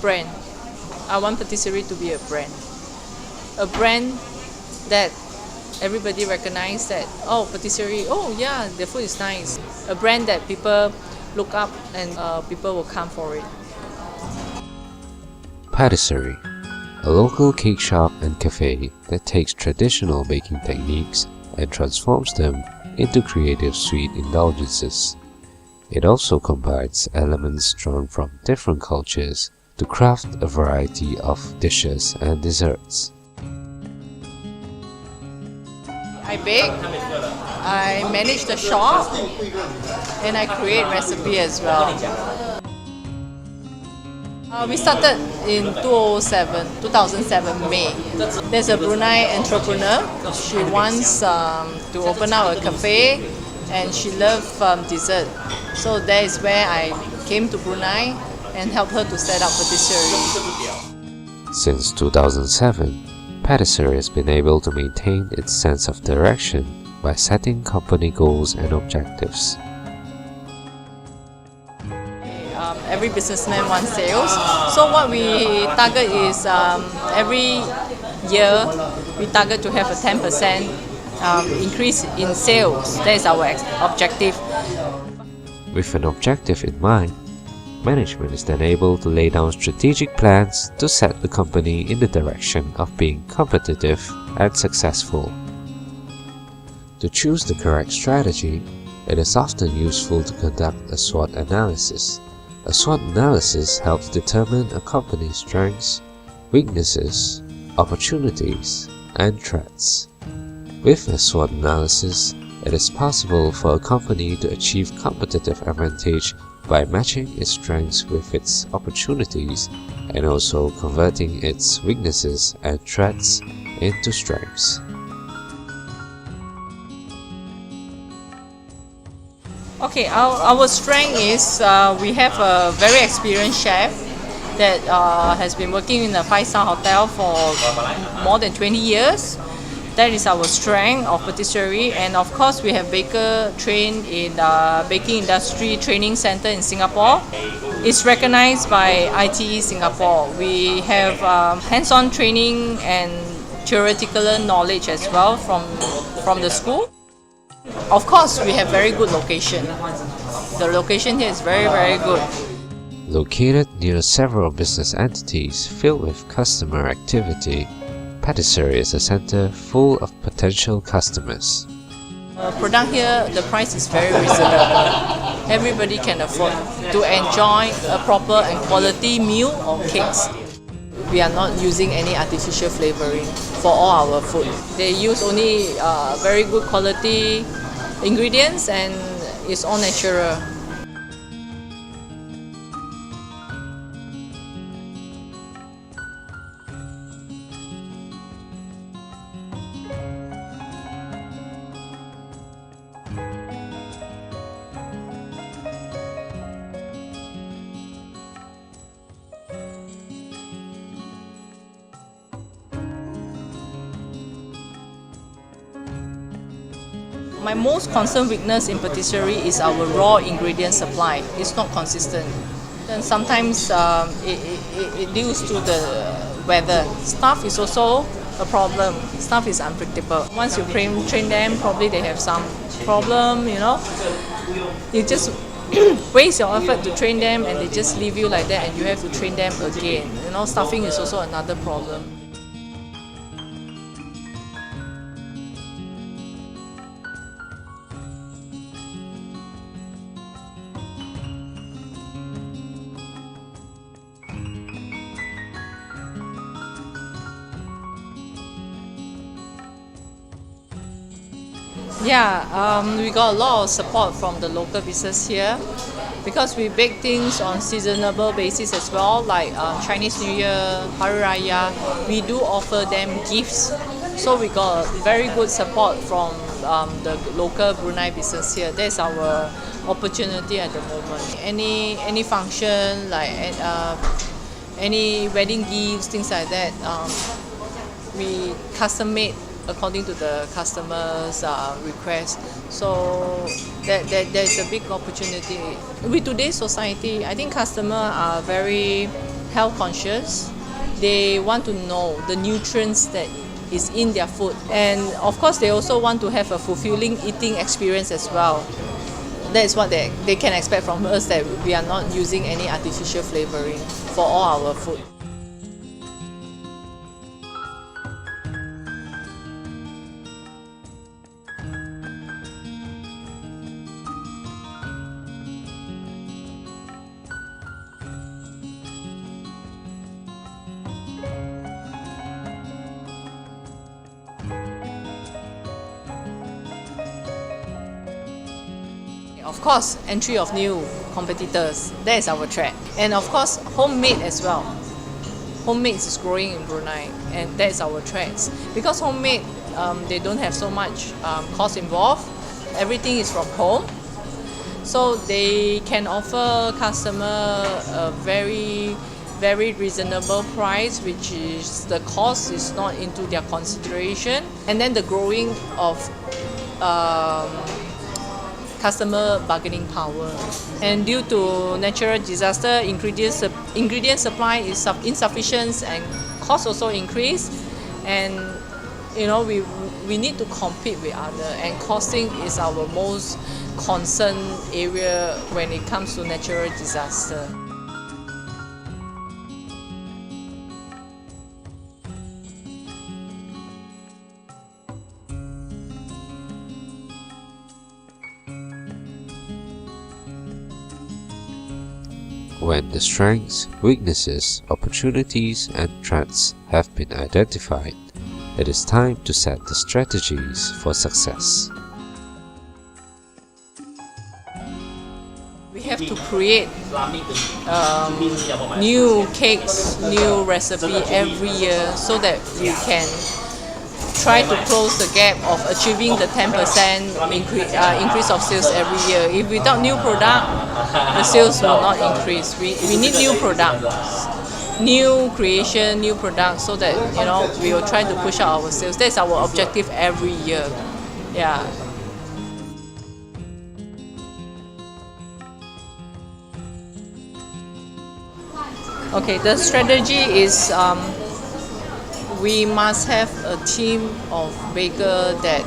brand. I want Patisserie to be a brand. A brand that everybody recognize that, oh, Patisserie, oh yeah, the food is nice. A brand that people look up and people will come for it. Patisserie, a local cake shop and cafe that takes traditional baking techniques and transforms them into creative sweet indulgences. It also combines elements drawn from different cultures to craft a variety of dishes and desserts. I bake, I manage the shop, and I create recipe as well. We started in 2007 May. There's a Brunei entrepreneur. She wants to open up a cafe and she loves dessert. So that is where I came to Brunei and helped her to set up Patisserie. Since 2007, Patisserie has been able to maintain its sense of direction by setting company goals and objectives. Every businessman wants sales. So what we target is every year we target to have a 10% increase in sales. That is our objective. With an objective in mind, management is then able to lay down strategic plans to set the company in the direction of being competitive and successful. To choose the correct strategy, it is often useful to conduct a SWOT analysis. A SWOT analysis helps determine a company's strengths, weaknesses, opportunities, and threats. With a SWOT analysis, it is possible for a company to achieve competitive advantage by matching its strengths with its opportunities and also converting its weaknesses and threats into strengths. Okay, our strength is we have a very experienced chef that has been working in a 5-star hotel for more than 20 years. That is our strength of Patisserie, and of course we have baker trained in Baking Industry Training Center in Singapore. It's recognized by ITE Singapore. We have hands-on training and theoretical knowledge as well from the school. Of course, we have very good location. The location here is very, very good. Located near several business entities filled with customer activity, Patisserie is a center full of potential customers. Product here, the price is very reasonable. Everybody can afford to enjoy a proper and quality meal or cakes. We are not using any artificial flavoring for all our food. They use only very good quality ingredients and it's all natural. My most concerned weakness in patisserie is our raw ingredient supply. It's not consistent. And sometimes it deals to the weather. Staff is also a problem. Staff is unpredictable. Once you train them, probably they have some problem, you know. You just waste your effort to train them and they just leave you like that and you have to train them again. You know, staffing is also another problem. Yeah, we got a lot of support from the local business here because we bake things on seasonable basis as well, like Chinese New Year, Hari Raya. We do offer them gifts, so we got very good support from the local Brunei business here. That's our opportunity at the moment. Any function like any wedding gifts, things like that, we custom made according to the customer's request. So there's a big opportunity. With today's society, I think customers are very health conscious. They want to know the nutrients that is in their food, and of course they also want to have a fulfilling eating experience as well. That is what they can expect from us, that we are not using any artificial flavoring for all our food. Of course, entry of new competitors, that is our threat. And of course, homemade as well. Homemade is growing in Brunei, and that is our threat. Because homemade, they don't have so much cost involved. Everything is from home. So they can offer customer a very reasonable price, which is the cost is not into their consideration. And then the growing of customer bargaining power. And due to natural disaster, ingredient supply is insufficient and cost also increase. And we need to compete with other, and costing is our most concerned area when it comes to natural disaster. When the strengths, weaknesses, opportunities, and threats have been identified, it is time to set the strategies for success. We have to create new cakes, new recipe every year, so that we can try to close the gap of achieving the 10% increase of sales every year. If without new product, the sales will not increase. We need new products, new creation, new products, so that we will try to push out our sales. That's our objective every year. Yeah. Okay, the strategy is we must have a team of bakers that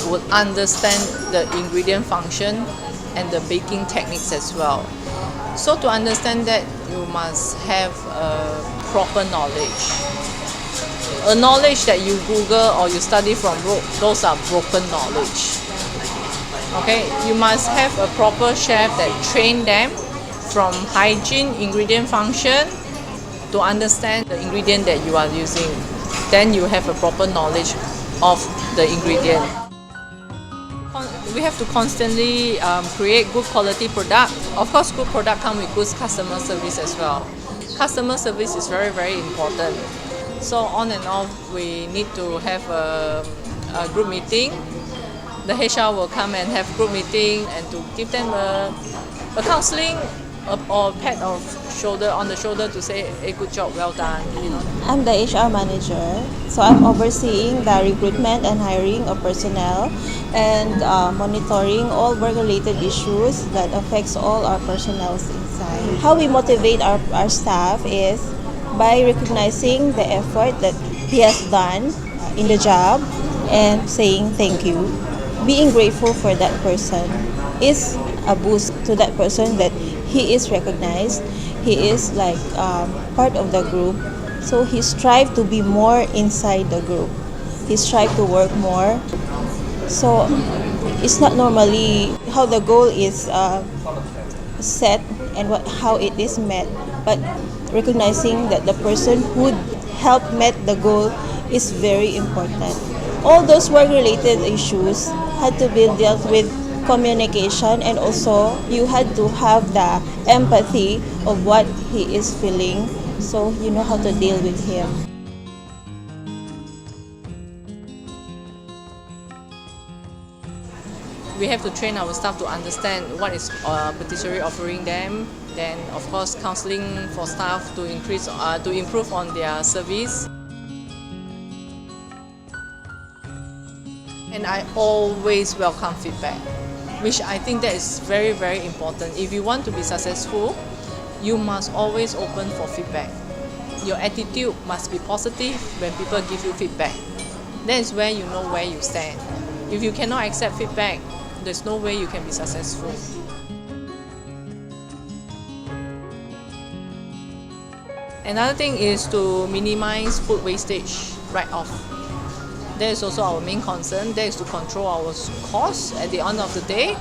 would understand the ingredient function and the baking techniques as well. So to understand that, you must have a proper knowledge. A knowledge that you Google or you study from those are broken knowledge. Okay, you must have a proper chef that train them from hygiene, ingredient function, to understand the ingredient that you are using. Then you have a proper knowledge of the ingredient. We have to constantly create good quality product. Of course, good product comes with good customer service as well. Customer service is very important. So on and off, we need to have a group meeting. The HR will come and have group meeting and to give them a counseling or pat on the shoulder to say, hey, good job, well done. I'm the HR manager, so I'm overseeing the recruitment and hiring of personnel and monitoring all work-related issues that affects all our personnel inside. How we motivate our staff is by recognizing the effort that he has done in the job and saying thank you. Being grateful for that person is a boost to that person, that he is recognized, he is like part of the group, so he strive to be more inside the group, he strive to work more. So it's not normally how the goal is set and how it is met, but recognizing that the person who helped met the goal is very important. All those work-related issues had to be dealt with communication, and also you had to have the empathy of what he is feeling, so you know how to deal with him. We have to train our staff to understand what is Patisserie offering them. Then of course counseling for staff to improve on their service. And I always welcome feedback, which I think that is very important. If you want to be successful, you must always open for feedback. Your attitude must be positive when people give you feedback. That is where you know where you stand. If you cannot accept feedback, there's no way you can be successful. Another thing is to minimize food wastage right off. That is also our main concern. That is to control our costs at the end of the day.